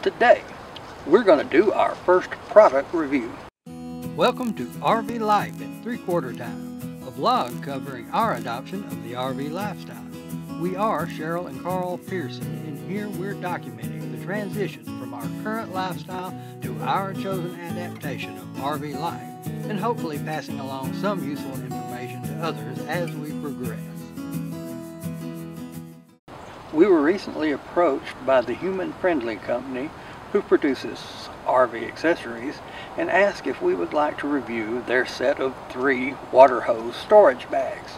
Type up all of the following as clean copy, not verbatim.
Today, we're going to do our first product review. Welcome to RV Life in 3/4 Time, a vlog covering our adoption of the RV lifestyle. We are Cheryl and Carl Pearson, and here we're documenting the transition from our current lifestyle to our chosen adaptation of RV life, and hopefully passing along some useful information to others as we progress. We were recently approached by the human-friendly company who produces RV accessories and asked if we would like to review their set of 3 water hose storage bags.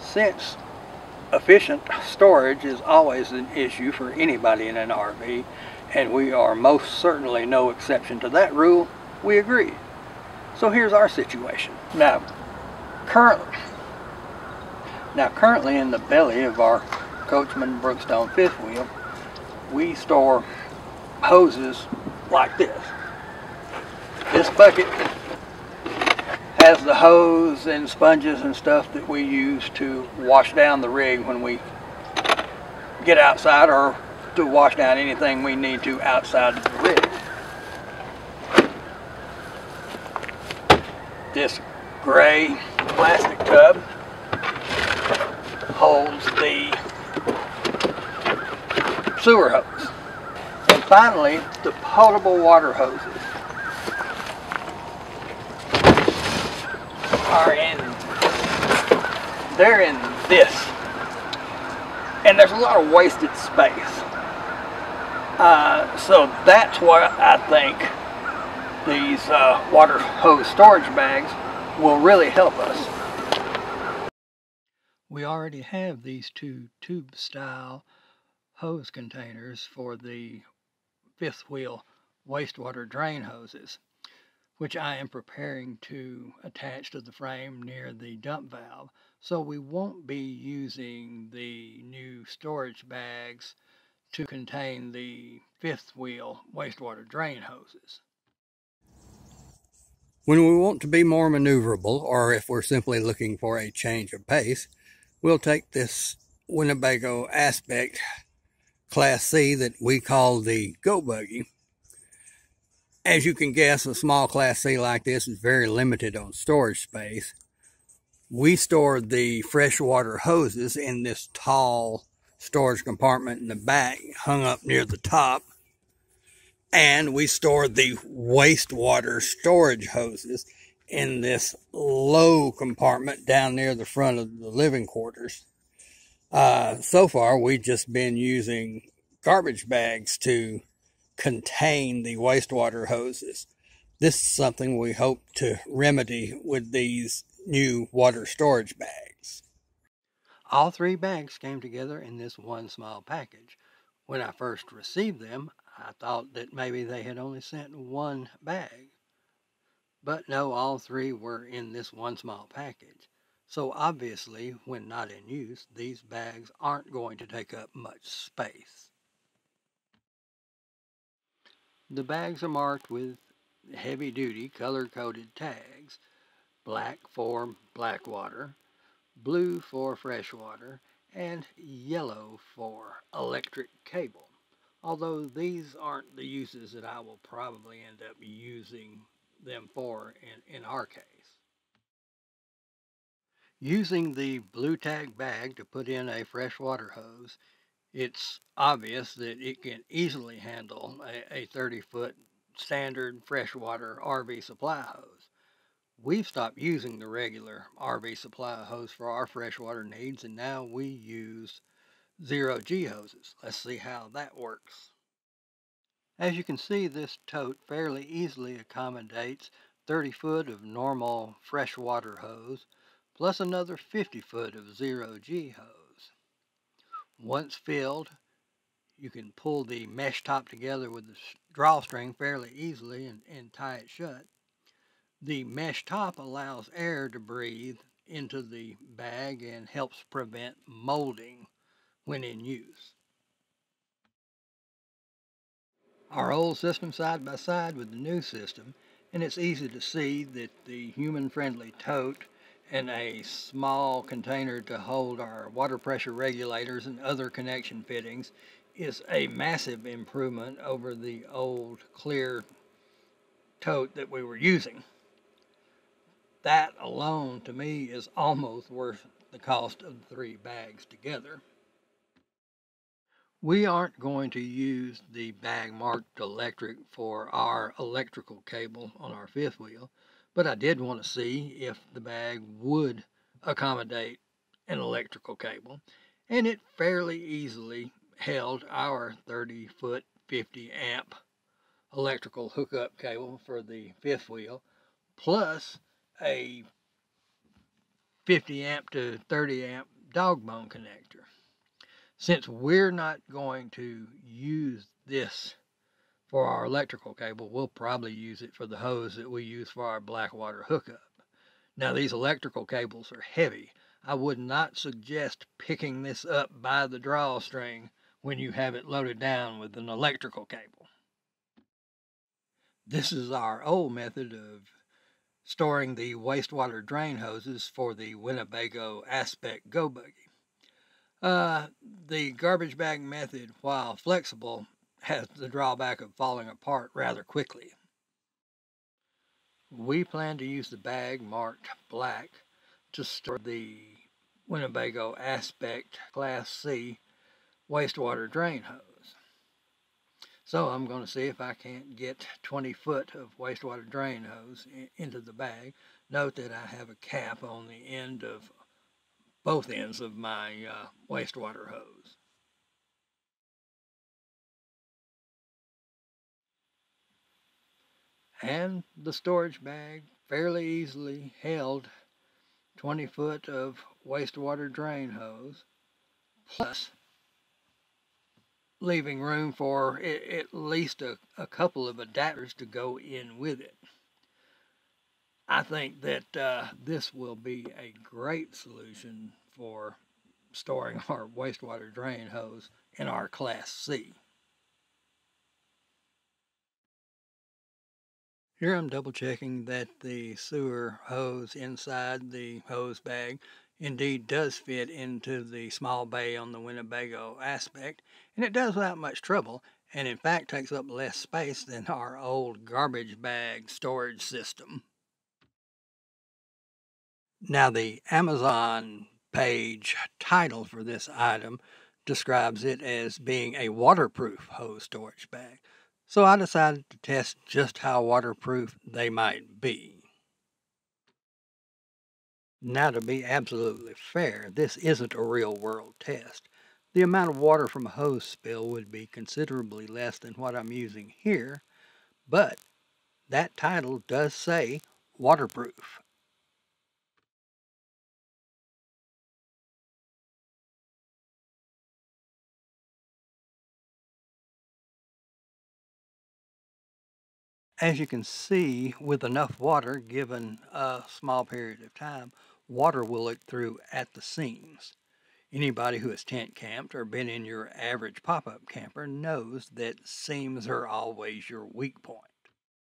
Since efficient storage is always an issue for anybody in an RV, and we are most certainly no exception to that rule, we agreed. So here's our situation. Now currently in the belly of our Coachman Brookstone fifth wheel, we store hoses like this. This bucket has the hose and sponges and stuff that we use to wash down the rig when we get outside, or to wash down anything we need to outside of the rig. This gray plastic tub holds the sewer hose. And finally, the potable water hoses they're in this. And there's a lot of wasted space. So that's why I think these water hose storage bags will really help us. We already have these 2 tube style hose containers for the fifth wheel wastewater drain hoses, which I am preparing to attach to the frame near the dump valve, so we won't be using the new storage bags to contain the fifth wheel wastewater drain hoses. When we want to be more maneuverable, or if we're simply looking for a change of pace, we'll take this Winnebago Aspect Class C that we call the Go Buggy. As you can guess, a small Class C like this is very limited on storage space. We store the freshwater hoses in this tall storage compartment in the back, hung up near the top. And we store the wastewater storage hoses in this low compartment down near the front of the living quarters. So far, we've just been using garbage bags to contain the wastewater hoses. This is something we hope to remedy with these new water storage bags. All 3 bags came together in this one small package. When I first received them, I thought that maybe they had only sent 1 bag. But no, all 3 were in this one small package. So obviously, when not in use, these bags aren't going to take up much space. The bags are marked with heavy-duty color-coded tags: black for black water, blue for freshwater, and yellow for electric cable. Although these aren't the uses that I will probably end up using them for in our case. Using the blue tag bag to put in a freshwater hose, it's obvious that it can easily handle a 30-foot standard freshwater RV supply hose. We've stopped using the regular RV supply hose for our freshwater needs, and now we use 0G hoses. Let's see how that works. As you can see, this tote fairly easily accommodates 30 foot of normal freshwater hose, plus another 50 foot of 0G hose. Once filled, you can pull the mesh top together with the drawstring fairly easily and tie it shut. The mesh top allows air to breathe into the bag and helps prevent molding when in use. Our old system side by side with the new system, and it's easy to see that the human-friendly tote and a small container to hold our water pressure regulators and other connection fittings is a massive improvement over the old clear tote that we were using. That alone to me is almost worth the cost of the 3 bags together. We aren't going to use the bag marked electric for our electrical cable on our fifth wheel, but I did want to see if the bag would accommodate an electrical cable, and it fairly easily held our 30-foot 50 amp electrical hookup cable for the fifth wheel, plus a 50 amp to 30 amp dog bone connector. Since we're not going to use this for our electrical cable, we'll probably use it for the hose that we use for our Blackwater hookup. Now, these electrical cables are heavy. I would not suggest picking this up by the drawstring when you have it loaded down with an electrical cable. This is our old method of storing the wastewater drain hoses for the Winnebago Aspect Go Buggy. The garbage bag method, while flexible, has the drawback of falling apart rather quickly. We plan to use the bag marked black to store the Winnebago Aspect Class C wastewater drain hose. So I'm going to see if I can't get 20 foot of wastewater drain hose into the bag. Note that I have a cap on the end of both ends of my wastewater hose. And the storage bag fairly easily held 20 foot of wastewater drain hose, plus leaving room for at least a couple of adapters to go in with it. I think that this will be a great solution for storing our wastewater drain hose in our Class C. Here I'm double checking that the sewer hose inside the hose bag indeed does fit into the small bay on the Winnebago Aspect, and it does without much trouble, and in fact takes up less space than our old garbage bag storage system. Now the Amazon page title for this item describes it as being a waterproof hose storage bag. So I decided to test just how waterproof they might be. Now, to be absolutely fair, this isn't a real world test. The amount of water from a hose spill would be considerably less than what I'm using here, but that title does say waterproof. As you can see, with enough water given a small period of time, water will leak through at the seams. Anybody who has tent camped or been in your average pop-up camper knows that seams are always your weak point.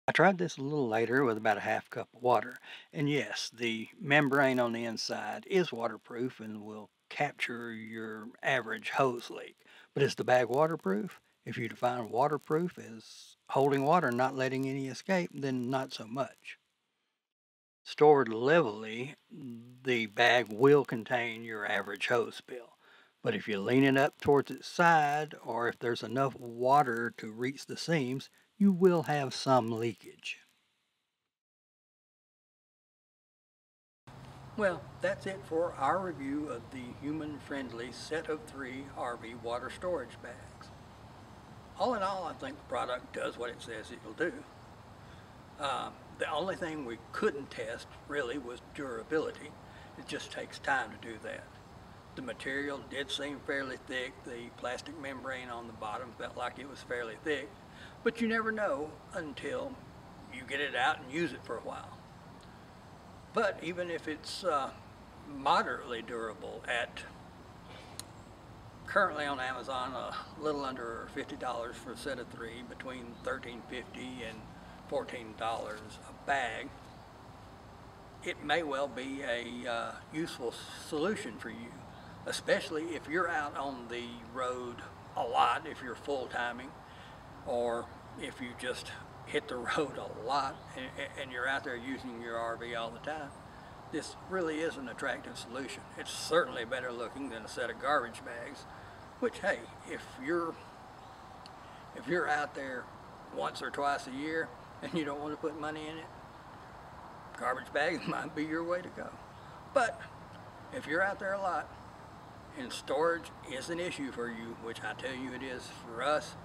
I tried this a little later with about a half cup of water, and yes, the membrane on the inside is waterproof and will capture your average hose leak. But is the bag waterproof? If you define waterproof as holding water and not letting any escape, then not so much. Stored levelly, the bag will contain your average hose spill. But if you lean it up towards its side, or if there's enough water to reach the seams, you will have some leakage. Well, that's it for our review of the human-friendly set of 3 RV water storage bags. All in all, I think the product does what it says it will do. The only thing we couldn't test really was durability. It just takes time to do that. The material did seem fairly thick. The plastic membrane on the bottom felt like it was fairly thick, but you never know until you get it out and use it for a while. But even if it's moderately durable at currently on Amazon a little under $50 for a set of 3, between $13.50 and $14 a bag, it may well be a useful solution for you, especially if you're out on the road a lot if you're full timing, or if you just hit the road a lot and you're out there using your RV all the time, this really is an attractive solution. It's certainly better looking than a set of garbage bags, which, hey, if you're out there once or twice a year and you don't want to put money in it, garbage bags might be your way to go. But if you're out there a lot and storage is an issue for you, which I tell you it is for us,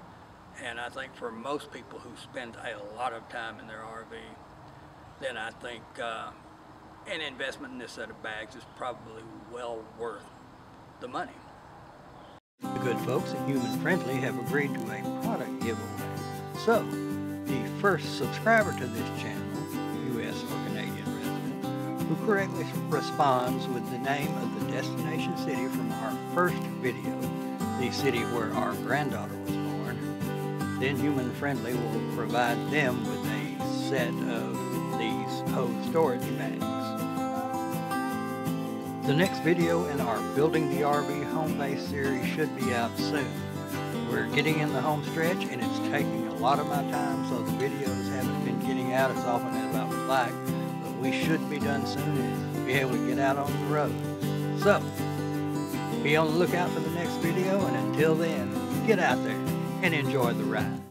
and I think for most people who spend a lot of time in their RV, then I think an investment in this set of bags is probably well worth the money. The good folks at Human Friendly have agreed to a product giveaway. So, the first subscriber to this channel, U.S. or Canadian resident, who correctly responds with the name of the destination city from our first video, the city where our granddaughter was born, then Human Friendly will provide them with a set of these hose storage bags. The next video in our Building the RV Home Base series should be out soon. We're getting in the home stretch and it's taking a lot of my time, so the videos haven't been getting out as often as I would like, but we should be done soon and be able to get out on the road. So, be on the lookout for the next video, and until then, get out there and enjoy the ride.